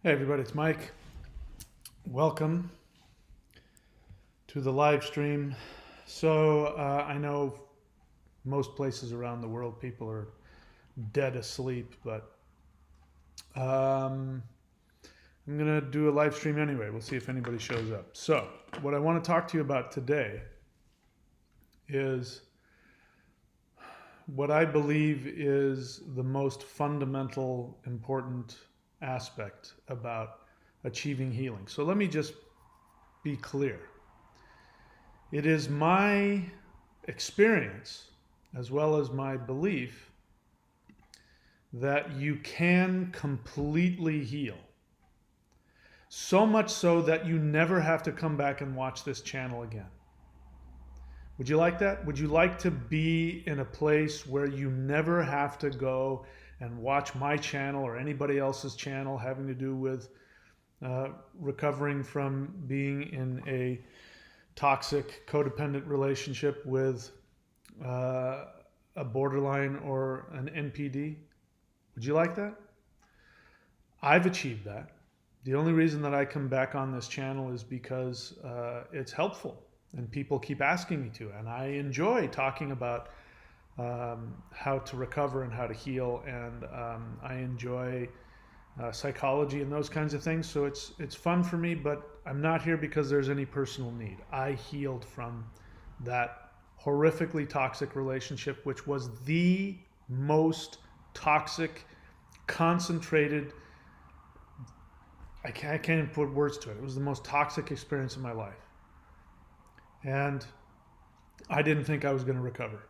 Hey everybody, it's Mike. Welcome to the live stream. I know most places around the world people are dead asleep, but I'm going to do a live stream anyway. We'll see if anybody shows up. So, what I want to talk to you about today is what I believe is the most fundamental, important aspect about achieving healing. So, let me just be clear. It is my experience, as well as my belief, that you can completely heal. So much so that you never have to come back and watch this channel again. Would you like that? Would you like to be in a place where you never have to go and watch my channel or anybody else's channel having to do with recovering from being in a toxic, codependent relationship with a borderline or an NPD? Would you like that? I've achieved that. The only reason that I come back on this channel is because it's helpful and people keep asking me to. And I enjoy talking about how to recover and how to heal. And I enjoy psychology and those kinds of things. So it's fun for me, but I'm not here because there's any personal need. I healed from that horrifically toxic relationship, which was the most toxic, concentrated, I can't even put words to it. It was the most toxic experience of my life. And I didn't think I was going to recover.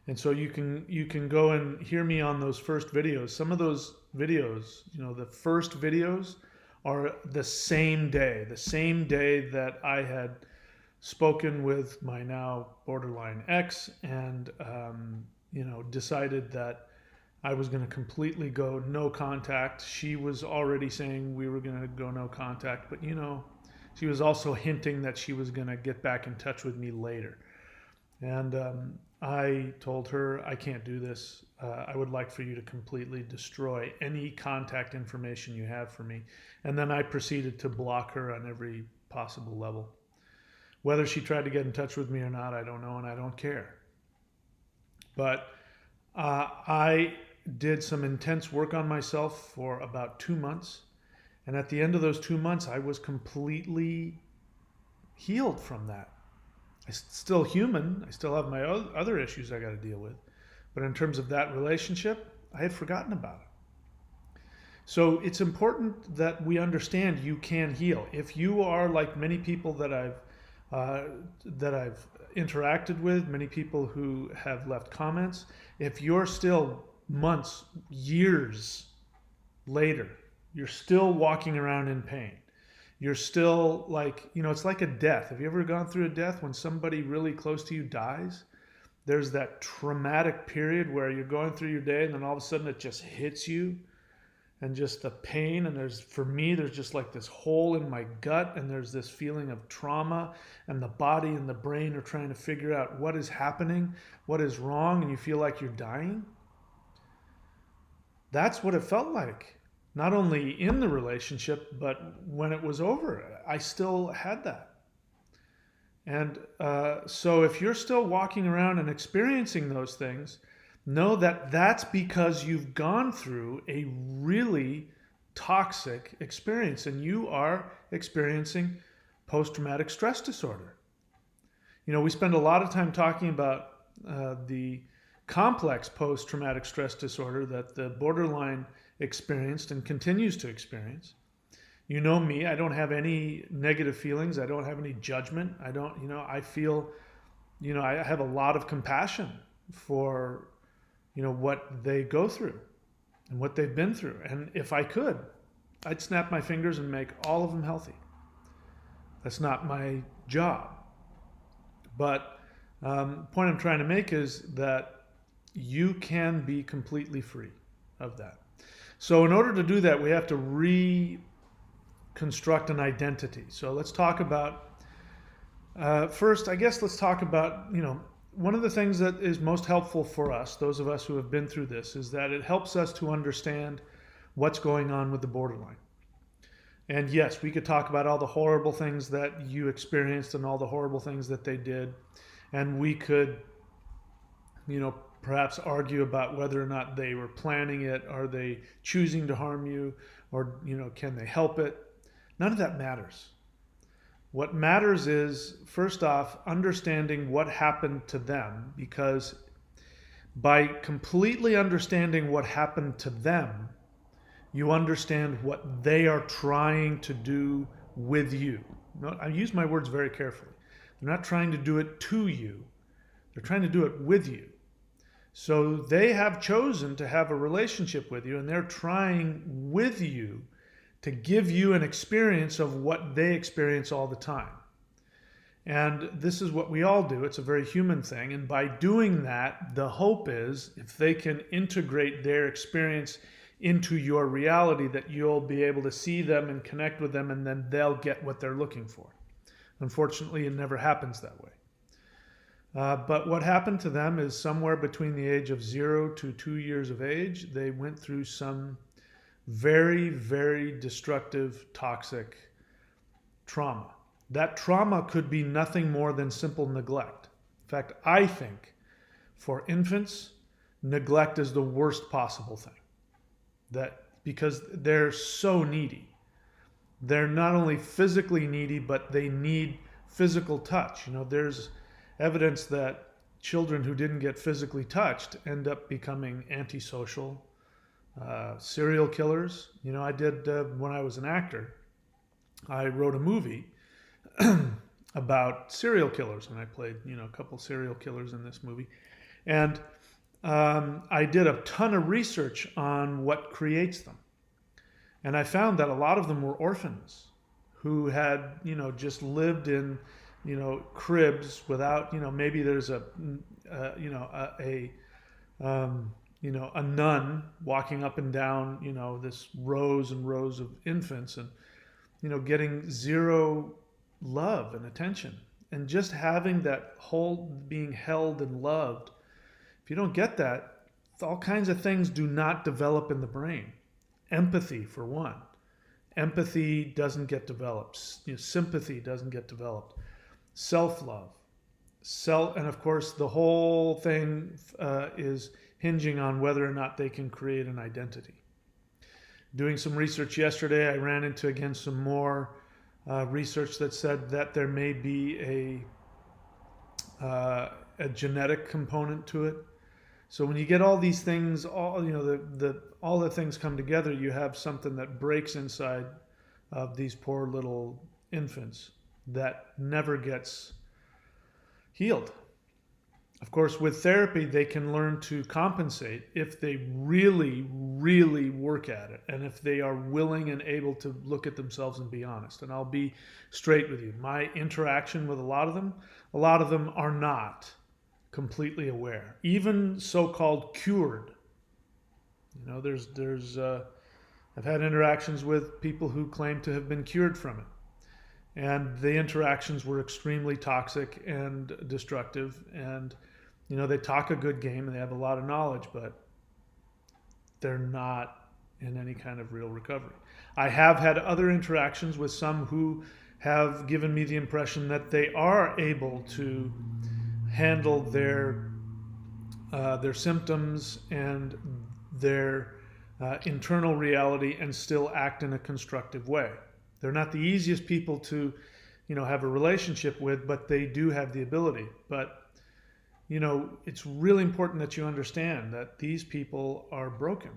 And so you can go and hear me on those first videos. Some of those videos, the first videos are the same day that I had spoken with my now borderline ex and, decided that I was going to completely go no contact. She was already saying we were going to go no contact, but she was also hinting that she was going to get back in touch with me later. And I told her, I can't do this. I would like for you to completely destroy any contact information you have for me. And then I proceeded to block her on every possible level. Whether she tried to get in touch with me or not, I don't know, and I don't care. But I did some intense work on myself for about 2 months. And at the end of those 2 months, I was completely healed from that. I'm still human. I still have my other issues I got to deal with. But in terms of that relationship, I had forgotten about it. So it's important that we understand you can heal. If you are like many people that I've interacted with, many people who have left comments, if you're still months, years later, you're still walking around in pain, you're still like, it's like a death. Have you ever gone through a death when somebody really close to you dies? There's that traumatic period where you're going through your day and then all of a sudden it just hits you and just the pain. And for me, there's just like this hole in my gut and there's this feeling of trauma and the body and the brain are trying to figure out what is happening, what is wrong, and you feel like you're dying. That's what it felt like. Not only in the relationship, but when it was over, I still had that. And so if you're still walking around and experiencing those things, know that that's because you've gone through a really toxic experience and you are experiencing post-traumatic stress disorder. We spend a lot of time talking about the complex post-traumatic stress disorder that the borderline experienced and continues to experience. You know me, I don't have any negative feelings. I don't have any judgment. I feel, I have a lot of compassion for, what they go through and what they've been through. And if I could, I'd snap my fingers and make all of them healthy. That's not my job. But the point I'm trying to make is that you can be completely free of that. So in order to do that, we have to reconstruct an identity. So let's talk about, first, I guess let's talk about, one of the things that is most helpful for us, those of us who have been through this, is that it helps us to understand what's going on with the borderline. And yes, we could talk about all the horrible things that you experienced and all the horrible things that they did. And we could, you know, perhaps argue about whether or not they were planning it. Are they choosing to harm you? Or, you know, can they help it? None of that matters. What matters is, first off, understanding what happened to them, because by completely understanding what happened to them, you understand what they are trying to do with you. I use my words very carefully. They're not trying to do it to you, they're trying to do it with you. So they have chosen to have a relationship with you, and they're trying with you to give you an experience of what they experience all the time. And this is what we all do. It's a very human thing. And by doing that, the hope is if they can integrate their experience into your reality, that you'll be able to see them and connect with them, and then they'll get what they're looking for. Unfortunately, it never happens that way. But what happened to them is somewhere between the age of 0 to 2 years of age, they went through some very, very destructive, toxic trauma. That trauma could be nothing more than simple neglect. In fact, I think for infants, neglect is the worst possible thing. Because they're so needy. They're not only physically needy, but they need physical touch. You know, there's evidence that children who didn't get physically touched end up becoming antisocial, serial killers. You know, I did, when I was an actor, I wrote a movie about serial killers, and I played, you know, a couple serial killers in this movie. And I did a ton of research on what creates them. And I found that a lot of them were orphans who had, you know, just lived in, you know, cribs without, you know, maybe there's a nun walking up and down, you know, this rows and rows of infants, and, you know, getting zero love and attention. And just having that whole being held and loved, if you don't get that, all kinds of things do not develop in the brain. Empathy, for one. Empathy doesn't get developed. You know, sympathy doesn't get developed. Self-love. And of course, the whole thing is hinging on whether or not they can create an identity. Doing some research yesterday, I ran into, again, some more research that said that there may be a genetic component to it. So when you get all these things, all, you know, all the things come together, you have something that breaks inside of these poor little infants that never gets healed. Of course, with therapy, they can learn to compensate if they really, really work at it, and if they are willing and able to look at themselves and be honest. And I'll be straight with you. My interaction with a lot of them are not completely aware, even so-called cured. You know, I've had interactions with people who claim to have been cured from it. And the interactions were extremely toxic and destructive. And, you know, they talk a good game and they have a lot of knowledge, but they're not in any kind of real recovery. I have had other interactions with some who have given me the impression that they are able to handle their symptoms and their internal reality and still act in a constructive way. They're not the easiest people to, you know, have a relationship with, but they do have the ability. But, you know, it's really important that you understand that these people are broken.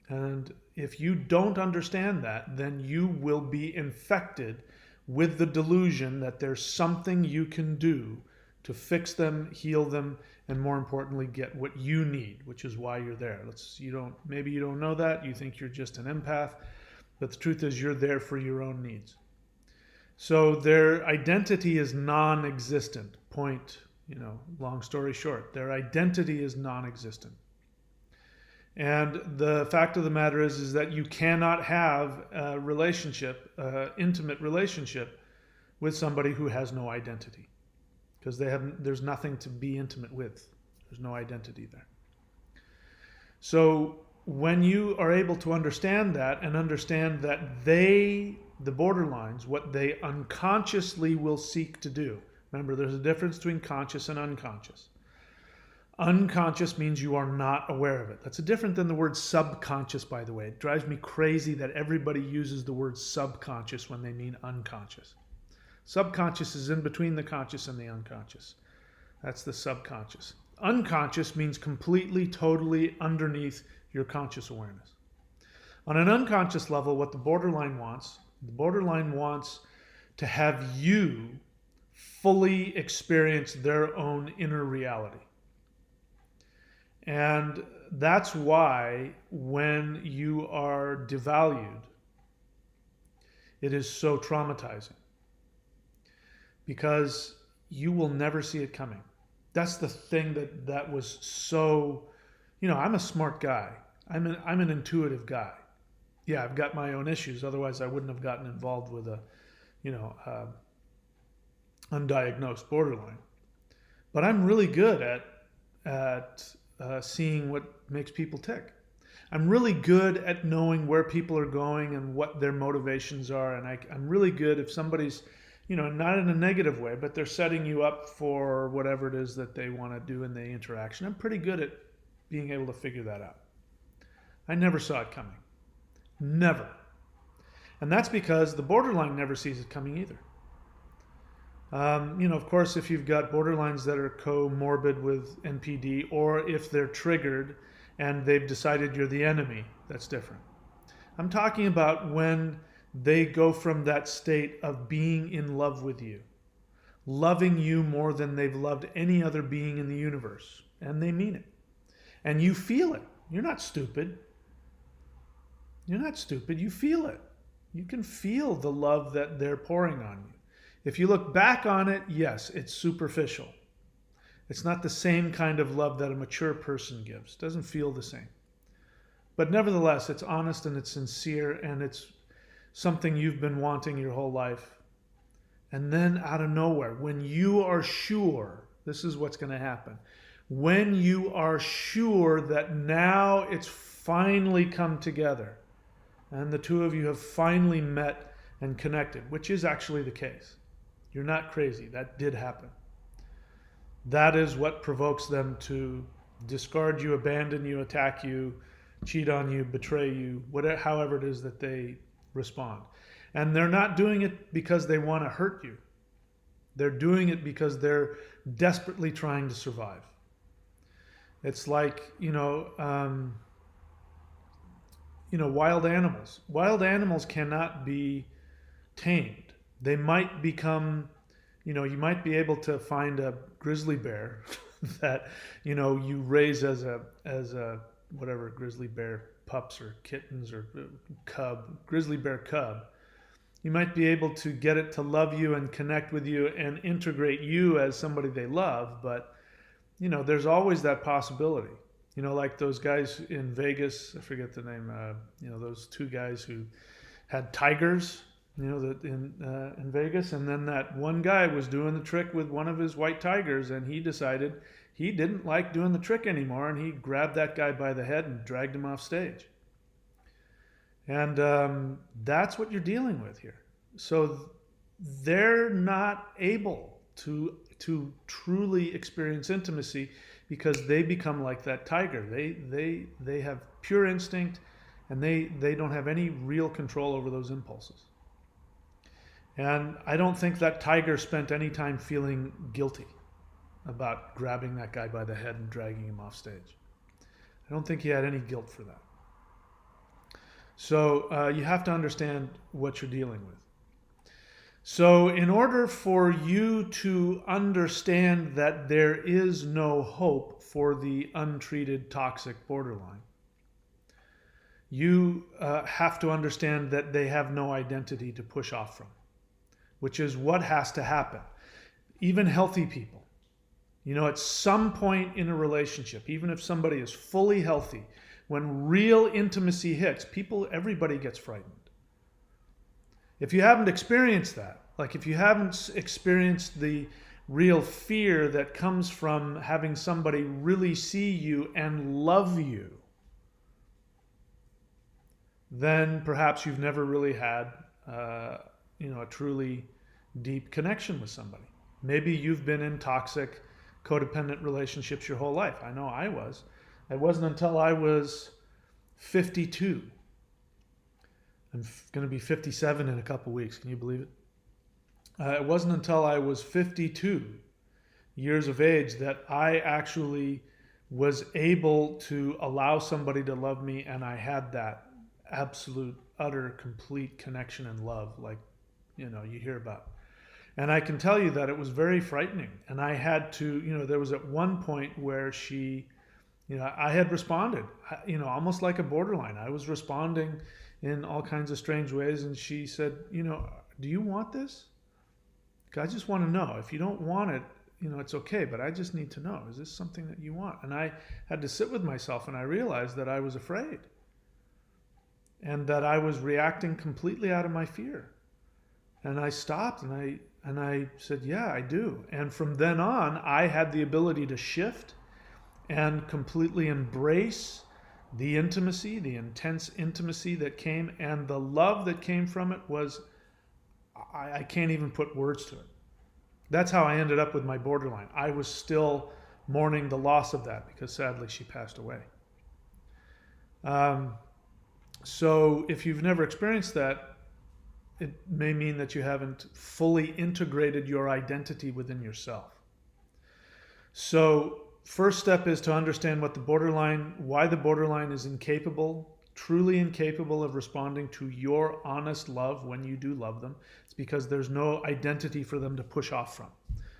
And if you don't understand that, then you will be infected with the delusion that there's something you can do to fix them, heal them, and more importantly, get what you need, which is why you're there. Maybe you don't know that. You think you're just an empath, but the truth is you're there for your own needs. So their identity is non-existent. Point, you know, long story short, their identity is non-existent. And the fact of the matter is that you cannot have a relationship, intimate relationship, with somebody who has no identity, because there's nothing to be intimate with. There's no identity there. So when you are able to understand that and understand that the borderlines, what they unconsciously will seek to do. Remember, there's a difference between conscious and unconscious. Unconscious means you are not aware of it. That's different than the word subconscious, by the way. It drives me crazy that everybody uses the word subconscious when they mean unconscious. Subconscious is in between the conscious and the unconscious. That's the subconscious. Unconscious means completely, totally underneath your conscious awareness. On an unconscious level, what the borderline wants to have you fully experience their own inner reality. And that's why when you are devalued, it is so traumatizing. Because you will never see it coming. That's the thing that was so, I'm a smart guy. I'm an intuitive guy. Yeah, I've got my own issues. Otherwise, I wouldn't have gotten involved with a, undiagnosed borderline. But I'm really good at seeing what makes people tick. I'm really good at knowing where people are going and what their motivations are. And I'm really good if somebody's, not in a negative way, but they're setting you up for whatever it is that they want to do in the interaction. I'm pretty good at being able to figure that out. I never saw it coming. Never. And that's because the borderline never sees it coming either. Of course, if you've got borderlines that are comorbid with NPD, or if they're triggered and they've decided you're the enemy, that's different. I'm talking about when they go from that state of being in love with you, loving you more than they've loved any other being in the universe. And they mean it. And you feel it. You're not stupid. You're not stupid. You feel it. You can feel the love that they're pouring on you. If you look back on it, yes, it's superficial. It's not the same kind of love that a mature person gives. It doesn't feel the same. But nevertheless, it's honest and it's sincere and it's something you've been wanting your whole life. And then out of nowhere, when you are sure, this is what's going to happen. When you are sure that now it's finally come together and the two of you have finally met and connected, which is actually the case. You're not crazy. That did happen. That is what provokes them to discard you, abandon you, attack you, cheat on you, betray you, whatever, however it is that they respond. And they're not doing it because they want to hurt you. They're doing it because they're desperately trying to survive. It's like, wild animals. Wild animals cannot be tamed. They might become, you might be able to find a grizzly bear that, you raise as a whatever, grizzly bear pups or kittens or grizzly bear cub. You might be able to get it to love you and connect with you and integrate you as somebody they love. But, there's always that possibility. Like those guys in Vegas, I forget the name, those two guys who had tigers, in Vegas. And then that one guy was doing the trick with one of his white tigers and he decided he didn't like doing the trick anymore. And he grabbed that guy by the head and dragged him off stage. And that's what you're dealing with here. So they're not able to truly experience intimacy because they become like that tiger. They have pure instinct and they don't have any real control over those impulses. And I don't think that tiger spent any time feeling guilty about grabbing that guy by the head and dragging him off stage. I don't think he had any guilt for that. So you have to understand what you're dealing with. So in order for you to understand that there is no hope for the untreated toxic borderline, you have to understand that they have no identity to push off from, which is what has to happen. Even healthy people, at some point in a relationship, even if somebody is fully healthy, when real intimacy hits, everybody gets frightened. If you haven't experienced that, like if you haven't experienced the real fear that comes from having somebody really see you and love you, then perhaps you've never really had a truly deep connection with somebody. Maybe you've been in toxic, codependent relationships your whole life. I know I was. It wasn't until I was 52. I'm going to be 57 in a couple weeks. Can you believe it? It wasn't until I was 52 years of age that I actually was able to allow somebody to love me, and I had that absolute, utter, complete connection and love, like you hear about. And I can tell you that it was very frightening. And I had to, there was at one point where she, I had responded, almost like a borderline. I was responding in all kinds of strange ways. And she said, do you want this? I just want to know. If you don't want it, it's okay, but I just need to know. Is this something that you want? And I had to sit with myself, and I realized that I was afraid and that I was reacting completely out of my fear. And I stopped and I said, yeah, I do. And from then on, I had the ability to shift and completely embrace the intimacy, the intense intimacy that came, and the love that came from it was, I can't even put words to it. That's how I ended up with my borderline. I was still mourning the loss of that because sadly she passed away. So if you've never experienced that, it may mean that you haven't fully integrated your identity within yourself. So first step is to understand why the borderline is truly incapable of responding to your honest love when you do love them. It's because there's no identity for them to push off from.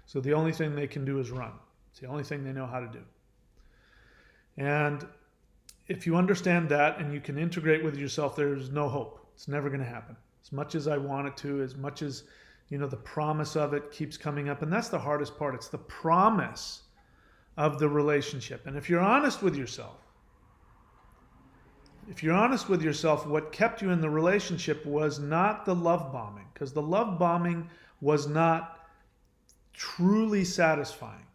So the only thing they can do is run. It's the only thing they know how to do. And if you understand that and you can integrate with yourself, there's no hope. It's never going to happen. As much as I want it to, as much as, the promise of it keeps coming up. And that's the hardest part. It's the promise of the relationship. And if you're honest with yourself, what kept you in the relationship was not the love bombing, because the love bombing was not truly satisfying.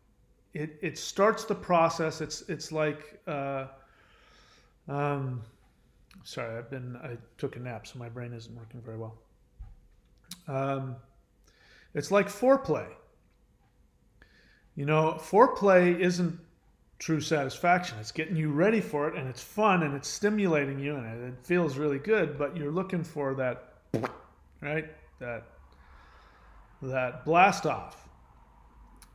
It starts the process. It's like, sorry, I took a nap, so my brain isn't working very well. It's like foreplay. Foreplay isn't true satisfaction. It's getting you ready for it, and it's fun, and it's stimulating you, and it feels really good, but you're looking for that, right? That blast off.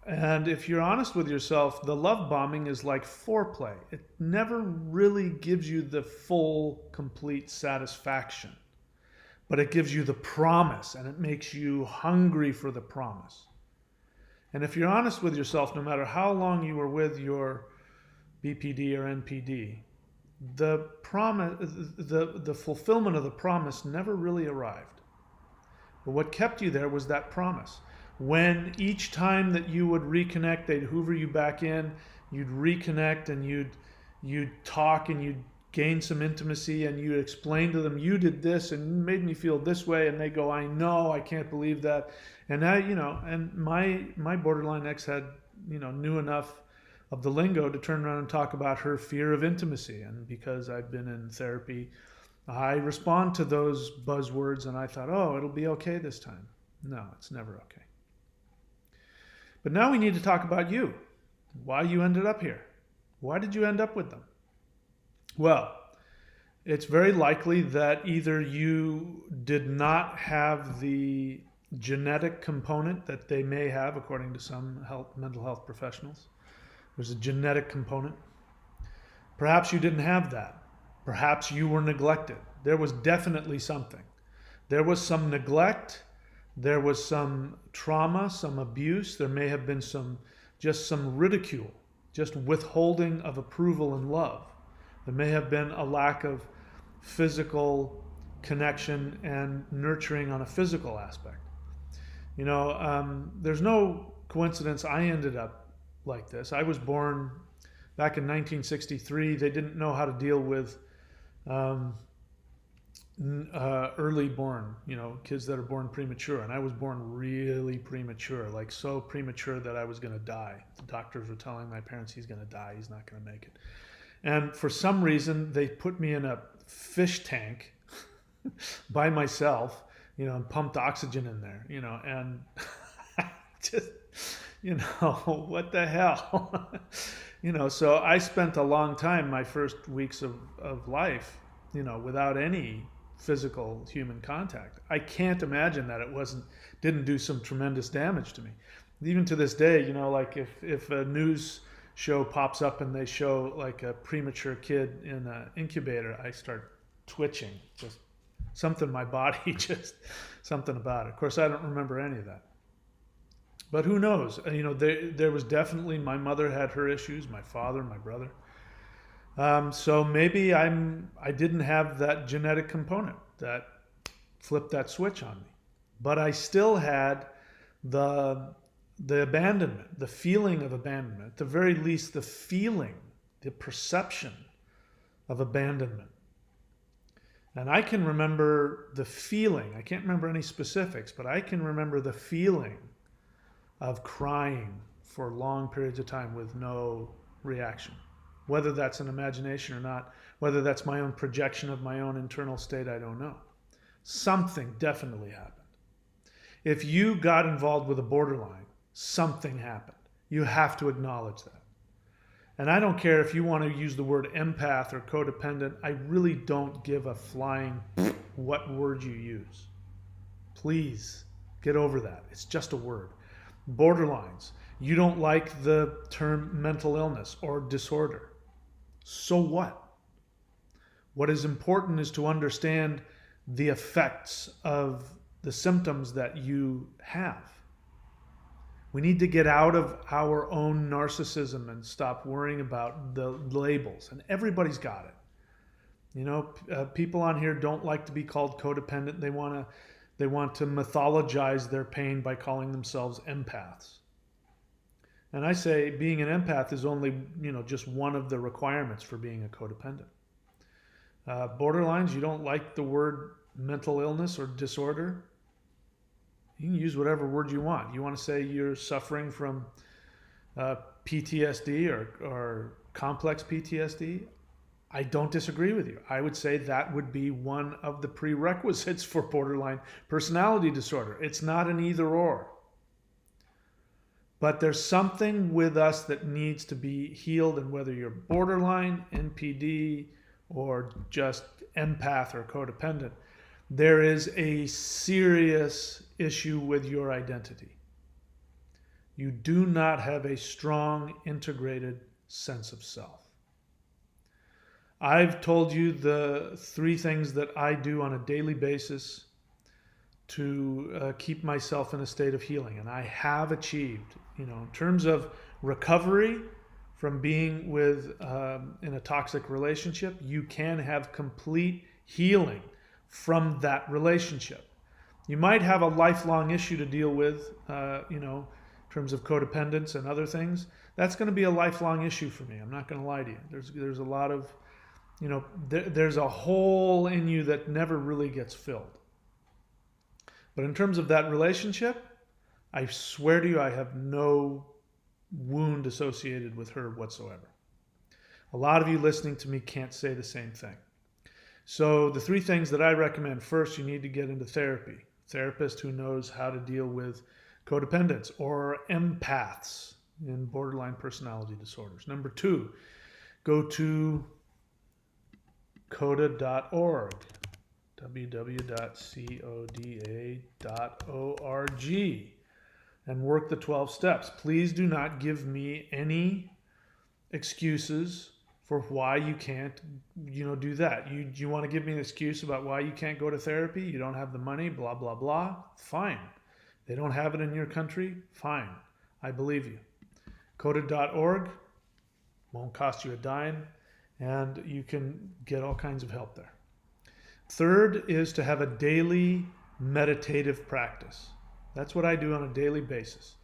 And if you're honest with yourself, the love bombing is like foreplay. It never really gives you the full, complete satisfaction, but it gives you the promise, and it makes you hungry for the promise. And if you're honest with yourself, no matter how long you were with your BPD or NPD, the fulfillment of the promise never really arrived. But what kept you there was that promise. When each time that you would reconnect, they'd hoover you back in, you'd reconnect, and you'd talk, and you'd gain some intimacy, and you'd explain to them, you did this and made me feel this way, and they go, I know, I can't believe that. And now, and my borderline ex had, knew enough of the lingo to turn around and talk about her fear of intimacy. And because I've been in therapy, I respond to those buzzwords, and I thought, oh, it'll be okay this time. No, it's never okay. But now we need to talk about you, why you ended up here. Why did you end up with them? Well, it's very likely that either you did not have the genetic component that they may have, according to some mental health professionals. There's a genetic component. Perhaps you didn't have that. Perhaps you were neglected. There was definitely something. There was some neglect. There was some trauma, some abuse. There may have been some ridicule, just withholding of approval and love. There may have been a lack of physical connection and nurturing on a physical aspect. There's no coincidence I ended up like this. I was born back in 1963. They didn't know how to deal with early born, kids that are born premature. And I was born really premature, like so premature that I was going to die. The doctors were telling my parents he's going to die, he's not going to make it. And for some reason, they put me in a fish tank by myself, and pumped oxygen in there, and just, what the hell? So I spent a long time, my first weeks of life, without any physical human contact. I can't imagine that it didn't do some tremendous damage to me. Even to this day, like if a news show pops up and they show like a premature kid in an incubator, I start twitching. Just something in my body, just something about it. Of course, I don't remember any of that. But who knows? There was definitely, my mother had her issues, my father, my brother. So maybe I didn't have that genetic component that flipped that switch on me. But I still had the abandonment, the feeling of abandonment, at the very least the feeling, the perception of abandonment. And I can remember the feeling, I can't remember any specifics, but I can remember the feeling of crying for long periods of time with no reaction. Whether that's an imagination or not, whether that's my own projection of my own internal state, I don't know. Something definitely happened. If you got involved with a borderline, something happened. You have to acknowledge that. And I don't care if you want to use the word empath or codependent. I really don't give a flying what word you use. Please get over that. It's just a word. Borderlines. You don't like the term mental illness or disorder. So what? What is important is to understand the effects of the symptoms that you have. We need to get out of our own narcissism and stop worrying about the labels. And everybody's got it. People on here don't like to be called codependent. They want to mythologize their pain by calling themselves empaths. And I say being an empath is only, just one of the requirements for being a codependent. Borderlines, you don't like the word mental illness or disorder, you can use whatever word you want. You want to say you're suffering from PTSD or complex PTSD? I don't disagree with you. I would say that would be one of the prerequisites for borderline personality disorder. It's not an either or. But there's something with us that needs to be healed, and whether you're borderline, NPD, or just empath or codependent, there is a serious issue with your identity. You do not have a strong, integrated sense of self. I've told you the 3 things that I do on a daily basis to keep myself in a state of healing, and I have achieved, in terms of recovery from being in a toxic relationship. You can have complete healing from that relationship. You might have a lifelong issue to deal with, in terms of codependence and other things. That's going to be a lifelong issue for me. I'm not going to lie to you. There's a lot of, there's a hole in you that never really gets filled. But in terms of that relationship, I swear to you, I have no wound associated with her whatsoever. A lot of you listening to me can't say the same thing. So the 3 things that I recommend: first, you need to get into therapy. Therapist who knows how to deal with codependence or empaths in borderline personality disorders. Number 2, go to coda.org, www.coda.org, and work the 12 steps. Please do not give me any excuses for why you can't, do that. You want to give me an excuse about why you can't go to therapy? You don't have the money, blah, blah, blah. Fine. They don't have it in your country? Fine. I believe you. Coda.org won't cost you a dime, and you can get all kinds of help there. Third is to have a daily meditative practice. That's what I do on a daily basis.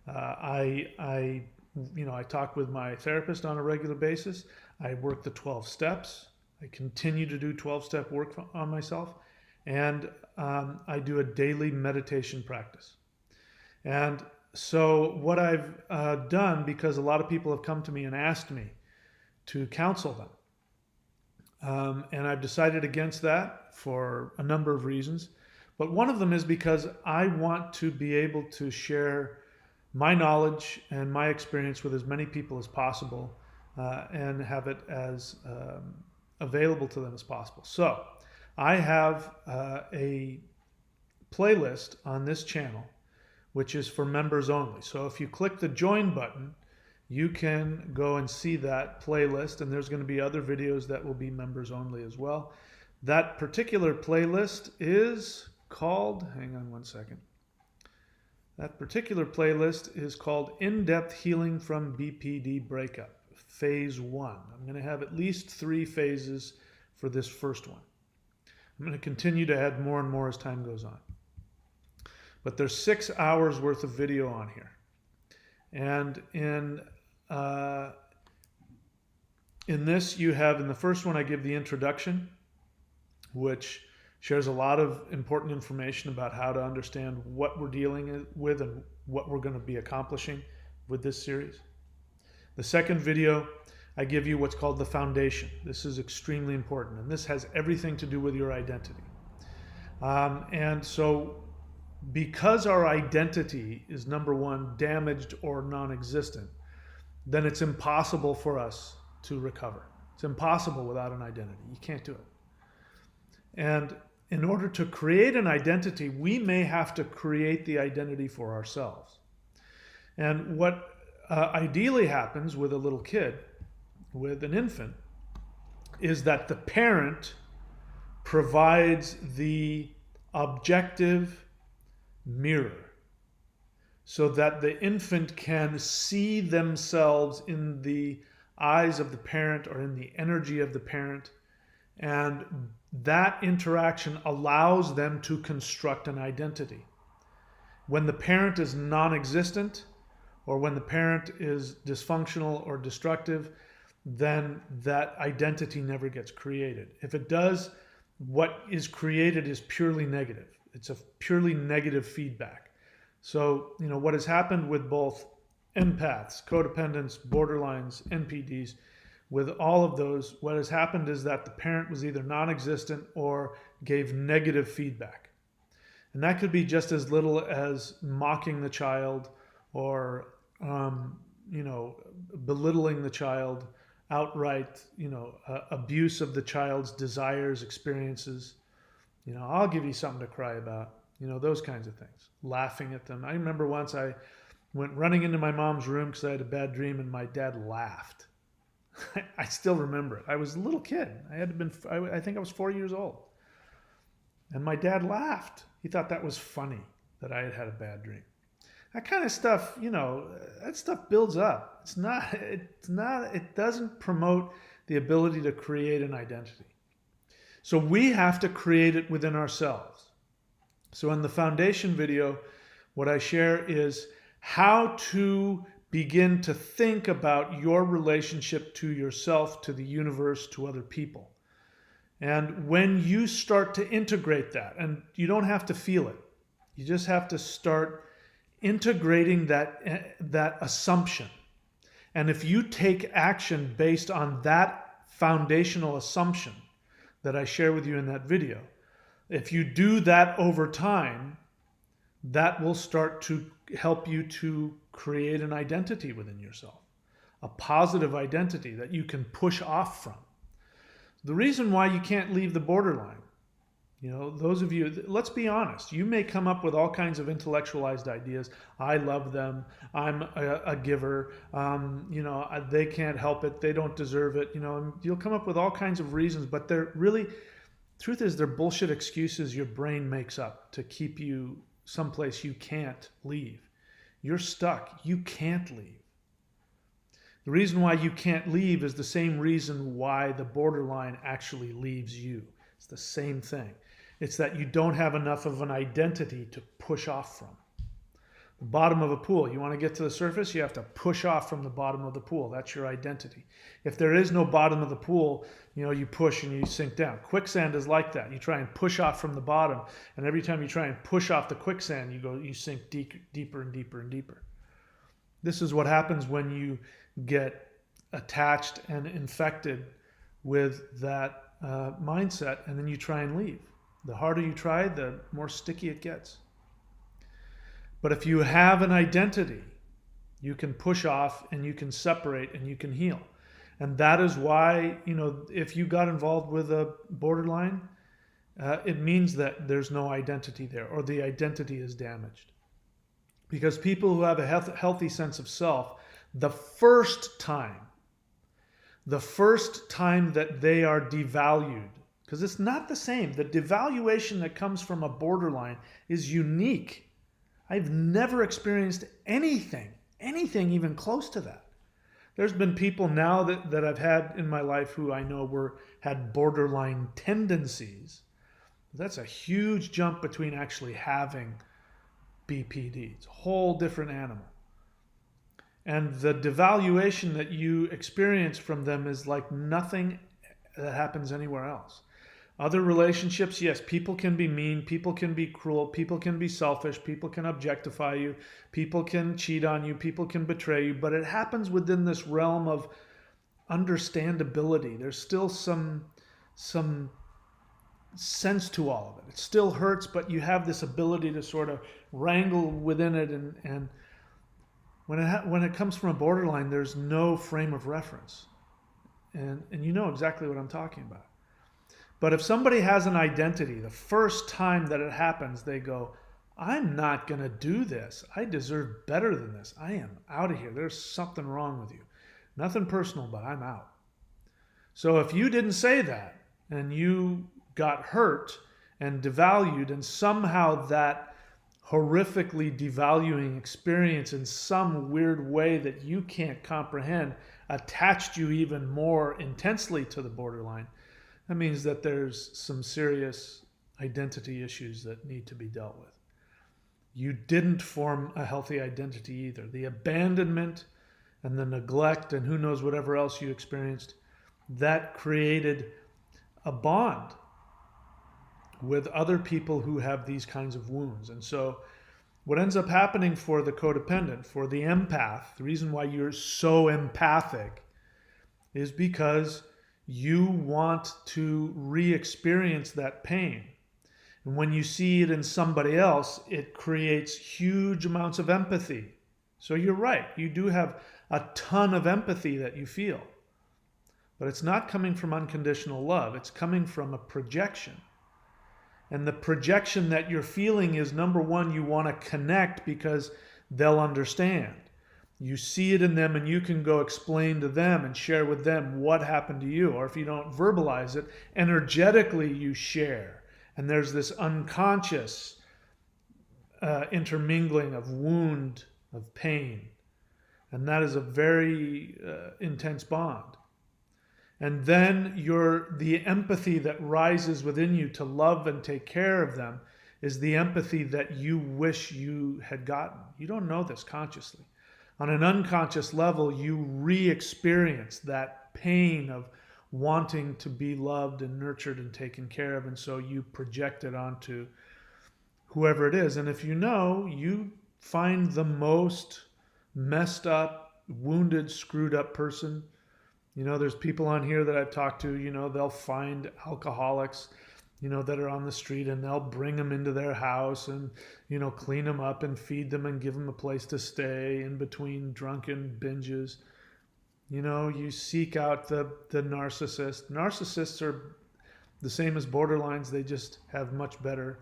I talk with my therapist on a regular basis. I work the 12 steps. I continue to do 12-step work on myself. And I do a daily meditation practice. And so what I've done, because a lot of people have come to me and asked me to counsel them, And I've decided against that for a number of reasons. But one of them is because I want to be able to share my knowledge and my experience with as many people as possible, and have it as available to them as possible. So I have a playlist on this channel which is for members only. So if you click the join button, you can go and see that playlist, and there's going to be other videos that will be members only as well. That particular playlist is called, hang on one second. That particular playlist is called In-Depth Healing from BPD Breakup, Phase 1. I'm going to have at least 3 phases for this first one. I'm going to continue to add more and more as time goes on. But there's 6 hours worth of video on here. And in this, you have, in the first one, I give the introduction, which shares a lot of important information about how to understand what we're dealing with and what we're going to be accomplishing with this series. The second video, I give you what's called the foundation. This is extremely important, and this has everything to do with your identity. And so, because our identity is, number one, damaged or non-existent, then it's impossible for us to recover. It's impossible without an identity. You can't do it. And in order to create an identity, we may have to create the identity for ourselves. And what ideally happens with a little kid, with an infant, is that the parent provides the objective mirror so that the infant can see themselves in the eyes of the parent or in the energy of the parent, and that interaction allows them to construct an identity. When the parent is non-existent, or when the parent is dysfunctional or destructive, then that identity never gets created. If it does, what is created is purely negative. It's a purely negative feedback. So, what has happened with both empaths, codependents, borderlines, NPDs, with all of those, what has happened is that the parent was either non-existent or gave negative feedback. And that could be just as little as mocking the child or, belittling the child, outright, abuse of the child's desires, experiences. I'll give you something to cry about. Those kinds of things. Laughing at them. I remember once I went running into my mom's room because I had a bad dream, and my dad laughed. I still remember it. I was a little kid. I think I was 4 years old. And my dad laughed. He thought that was funny, that I had had a bad dream. That kind of stuff, that stuff builds up. It doesn't promote the ability to create an identity. So we have to create it within ourselves. So in the foundation video, what I share is how to begin to think about your relationship to yourself, to the universe, to other people. And when you start to integrate that, and you don't have to feel it, you just have to start integrating that assumption. And if you take action based on that foundational assumption that I share with you in that video, if you do that over time, that will start to help you to create an identity within yourself, a positive identity that you can push off from. The reason why you can't leave the borderline, those of you, let's be honest, you may come up with all kinds of intellectualized ideas. I love them. I'm a giver. They can't help it. They don't deserve it. You'll come up with all kinds of reasons, but they're really, truth is, they're bullshit excuses your brain makes up to keep you someplace you can't leave. You're stuck. You can't leave. The reason why you can't leave is the same reason why the borderline actually leaves you. It's the same thing. It's that you don't have enough of an identity to push off from. The bottom of a pool, you want to get to the surface, you have to push off from the bottom of the pool. That's your identity. If there is no bottom of the pool, you push and you sink down. Quicksand is like that. You try and push off from the bottom, and every time you try and push off the quicksand, you sink deeper and deeper and deeper. This is what happens when you get attached and infected with that mindset, and then you try and leave. The harder you try, the more sticky it gets. But if you have an identity, you can push off and you can separate and you can heal. And that is why, if you got involved with a borderline, it means that there's no identity there, or the identity is damaged. Because people who have a healthy sense of self, the first time that they are devalued, because it's not the same. The devaluation that comes from a borderline is unique. I've never experienced anything even close to that. There's been people now that I've had in my life who I know had borderline tendencies. That's a huge jump between actually having BPD. It's a whole different animal. And the devaluation that you experience from them is like nothing that happens anywhere else. Other relationships, yes, people can be mean, people can be cruel, people can be selfish, people can objectify you, people can cheat on you, people can betray you, but it happens within this realm of understandability. There's still some sense to all of it. It still hurts, but you have this ability to sort of wrangle within it. And when it comes from a borderline, there's no frame of reference. And you know exactly what I'm talking about. But if somebody has an identity, the first time that it happens, they go, I'm not going to do this. I deserve better than this. I am out of here. There's something wrong with you. Nothing personal, but I'm out. So if you didn't say that and you got hurt and devalued, and somehow that horrifically devaluing experience in some weird way that you can't comprehend attached you even more intensely to the borderline, that means that there's some serious identity issues that need to be dealt with. You didn't form a healthy identity either. The abandonment and the neglect and who knows whatever else you experienced, that created a bond with other people who have these kinds of wounds. And so what ends up happening for the codependent, for the empath, the reason why you're so empathic is because you want to re-experience that pain. And when you see it in somebody else, it creates huge amounts of empathy. So you're right, you do have a ton of empathy that you feel. But it's not coming from unconditional love, it's coming from a projection. And the projection that you're feeling is, number one, you want to connect because they'll understand. You see it in them and you can go explain to them and share with them what happened to you. Or if you don't verbalize it, energetically you share. And there's this unconscious intermingling of wound, of pain. And that is a very intense bond. And then the empathy that rises within you to love and take care of them is the empathy that you wish you had gotten. You don't know this consciously. On an unconscious level, you re-experience that pain of wanting to be loved and nurtured and taken care of, and so you project it onto whoever it is. And if you know, you find the most messed up, wounded, screwed up person. There's people on here that I've talked to, they'll find alcoholics, that are on the street, and they'll bring them into their house and, clean them up and feed them and give them a place to stay in between drunken binges. You seek out the narcissist. Narcissists are the same as borderlines. They just have much better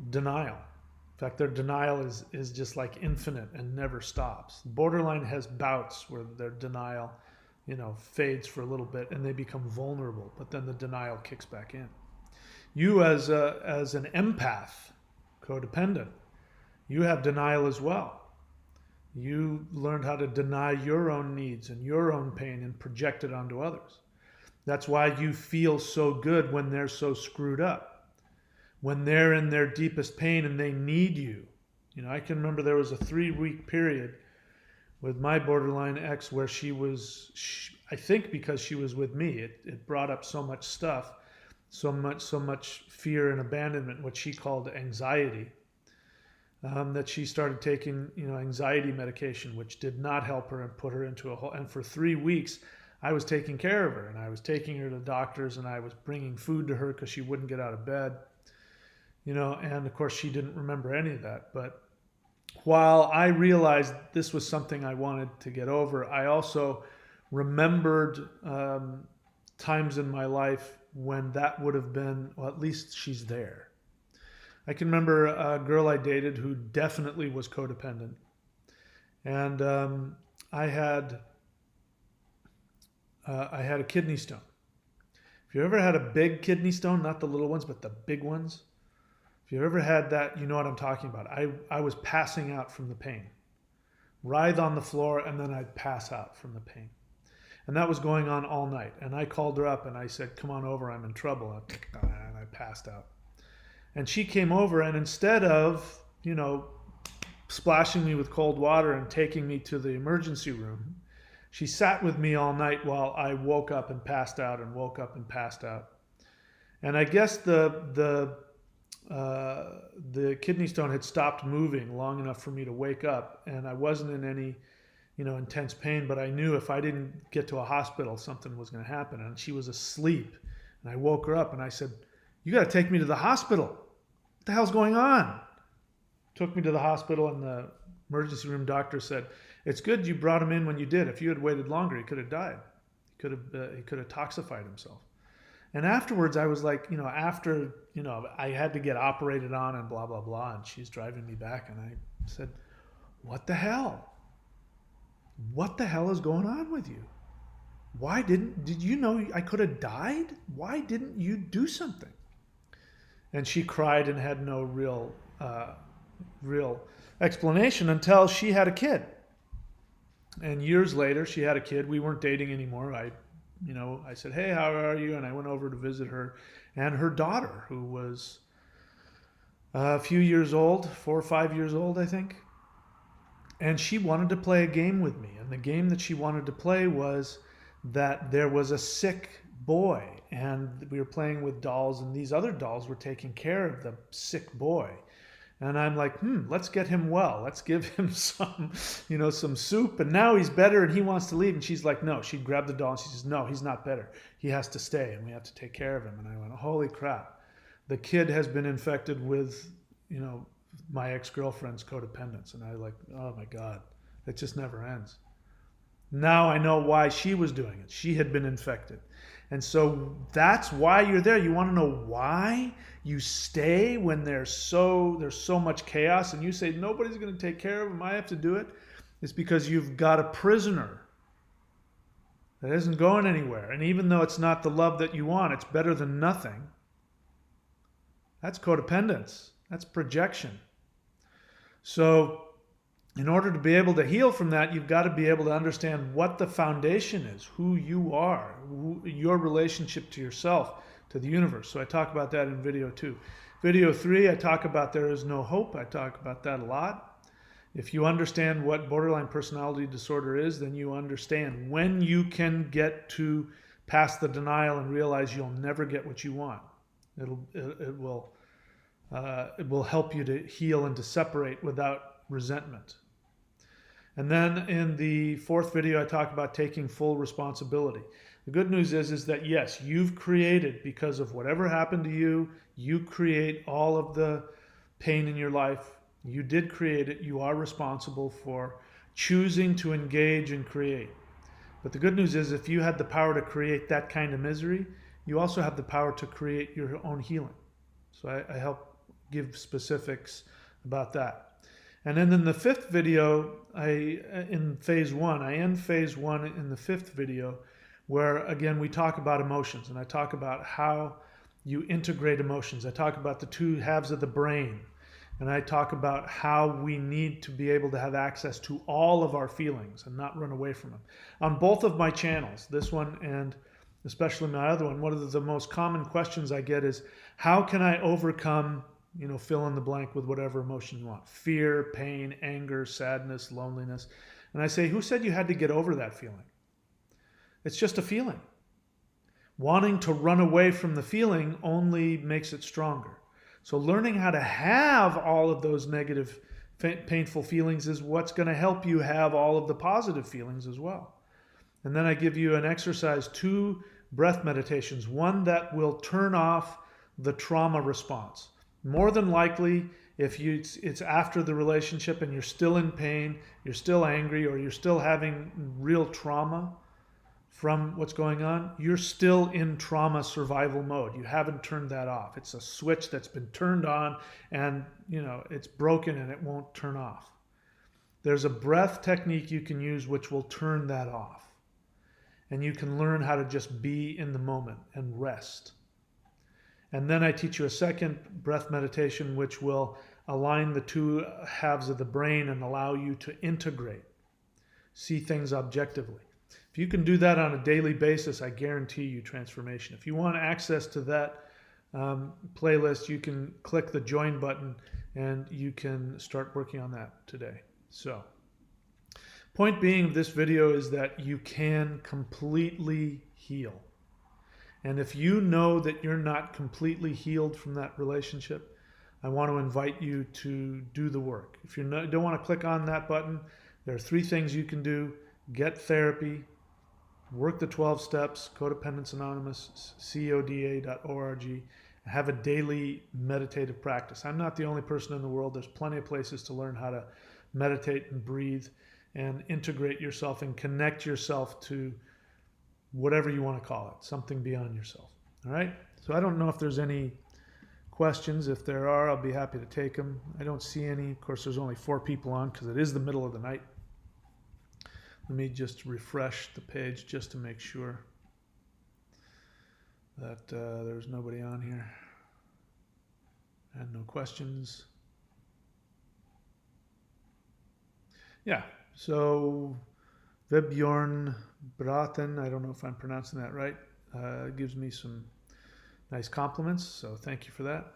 denial. In fact, their denial is just like infinite and never stops. Borderline has bouts where their denial, fades for a little bit and they become vulnerable, but then the denial kicks back in. You as an empath, codependent, you have denial as well. You learned how to deny your own needs and your own pain and project it onto others. That's why you feel so good when they're so screwed up. When they're in their deepest pain and they need you. I can remember there was a 3-week period with my borderline ex where I think because she was with me, it brought up so much stuff, so much fear and abandonment, what she called anxiety, that she started taking, anxiety medication, which did not help her and put her into a hole. And for 3 weeks, I was taking care of her, and I was taking her to doctors, and I was bringing food to her because she wouldn't get out of bed, and of course she didn't remember any of that. But while I realized this was something I wanted to get over, I also remembered times in my life when that would have been, well, at least she's there. I can remember a girl I dated who definitely was codependent. And I had a kidney stone. If you ever had a big kidney stone, not the little ones, but the big ones, if you ever had that, you know what I'm talking about. I was passing out from the pain. Writhe on the floor, and then I'd pass out from the pain. And that was going on all night. And I called her up and I said, come on over, I'm in trouble. And I passed out. And she came over, and instead of, splashing me with cold water and taking me to the emergency room, she sat with me all night while I woke up and passed out and woke up and passed out. And I guess the kidney stone had stopped moving long enough for me to wake up, and I wasn't in any intense pain, but I knew if I didn't get to a hospital, something was going to happen. And she was asleep, and I woke her up and I said, you got to take me to the hospital. What the hell's going on? Took me to the hospital, and the emergency room doctor said, it's good you brought him in when you did. If you had waited longer, he could have died. He could have toxified himself. And afterwards, I was like, I had to get operated on and blah, blah, blah. And she's driving me back. And I said, what the hell? What the hell is going on with you? Did you know I could have died? Why didn't you do something? And she cried and had no real explanation until she had a kid. And years later, she had a kid. We weren't dating anymore. I said, hey, how are you? And I went over to visit her and her daughter, who was a few years old, 4 or 5 years old, I think. And she wanted to play a game with me. And the game that she wanted to play was that there was a sick boy, and we were playing with dolls, and these other dolls were taking care of the sick boy. And I'm like, let's get him well. Let's give him some soup. And now he's better and he wants to leave. And she's like, no. She'd grab the doll and she says, no, he's not better. He has to stay and we have to take care of him. And I went, holy crap. The kid has been infected with, my ex-girlfriend's codependence. And I like, oh my God, it just never ends. Now I know why she was doing it. She had been infected. And so that's why you're there. You want to know why you stay when there's so much chaos, and you say, nobody's going to take care of him, I have to do it. It's because you've got a prisoner that isn't going anywhere. And even though it's not the love that you want, it's better than nothing. That's codependence. That's projection. So in order to be able to heal from that, you've got to be able to understand what the foundation is, who you are, your relationship to yourself, to the universe. So I talk about that in video 2. Video 3, I talk about there is no hope. I talk about that a lot. If you understand what borderline personality disorder is, then you understand when you can get to past the denial and realize you'll never get what you want. It will help you to heal and to separate without resentment. And then in the 4th video, I talk about taking full responsibility. The good news is that yes, you've created, because of whatever happened to you, you create all of the pain in your life. You did create it. You are responsible for choosing to engage and create. But the good news is if you had the power to create that kind of misery, you also have the power to create your own healing. So I help give specifics about that. And then in the 5th video, in phase 1, I end phase 1 in the 5th video, where again we talk about emotions, and I talk about how you integrate emotions. I talk about the 2 halves of the brain, and I talk about how we need to be able to have access to all of our feelings and not run away from them. On both of my channels, this one and especially my other one, one of the most common questions I get is, how can I overcome, fill in the blank with whatever emotion you want? Fear, pain, anger, sadness, loneliness. And I say, who said you had to get over that feeling? It's just a feeling. Wanting to run away from the feeling only makes it stronger. So learning how to have all of those negative, painful feelings is what's going to help you have all of the positive feelings as well. And then I give you an exercise, 2 breath meditations, one that will turn off the trauma response. More than likely, if it's after the relationship and you're still in pain, you're still angry, or you're still having real trauma from what's going on, you're still in trauma survival mode. You haven't turned that off. It's a switch that's been turned on, and it's broken and it won't turn off. There's a breath technique you can use which will turn that off. And you can learn how to just be in the moment and rest. And then I teach you a second breath meditation which will align the 2 halves of the brain and allow you to integrate, see things objectively. If you can do that on a daily basis, I guarantee you transformation. If you want access to that playlist, you can click the join button and you can start working on that today. So, point being of this video is that you can completely heal. And if you know that you're not completely healed from that relationship, I want to invite you to do the work. If you don't want to click on that button, there are 3 things you can do. Get therapy, work the 12 steps, Codependence Anonymous, coda.org, have a daily meditative practice. I'm not the only person in the world. There's plenty of places to learn how to meditate and breathe and integrate yourself and connect yourself to whatever you want to call it, something beyond yourself. All right? So I don't know if there's any questions. If there are, I'll be happy to take them. I don't see any. Of course, there's only 4 people on because it is the middle of the night. Let me just refresh the page just to make sure that there's nobody on here and no questions. Yeah, so Vebjorn Braten, I don't know if I'm pronouncing that right, gives me some nice compliments, so thank you for that.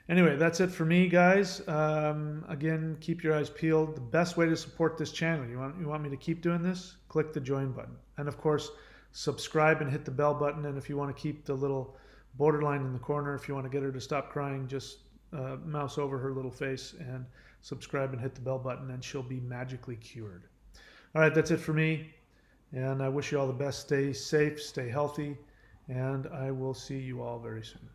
Anyway, that's it for me, guys. Again, keep your eyes peeled. The best way to support this channel, you want me to keep doing this? Click the join button. And of course, subscribe and hit the bell button. And if you want to keep the little borderline in the corner, if you want to get her to stop crying, just mouse over her little face and subscribe and hit the bell button, and she'll be magically cured. All right, that's it for me. And I wish you all the best. Stay safe, stay healthy, and I will see you all very soon.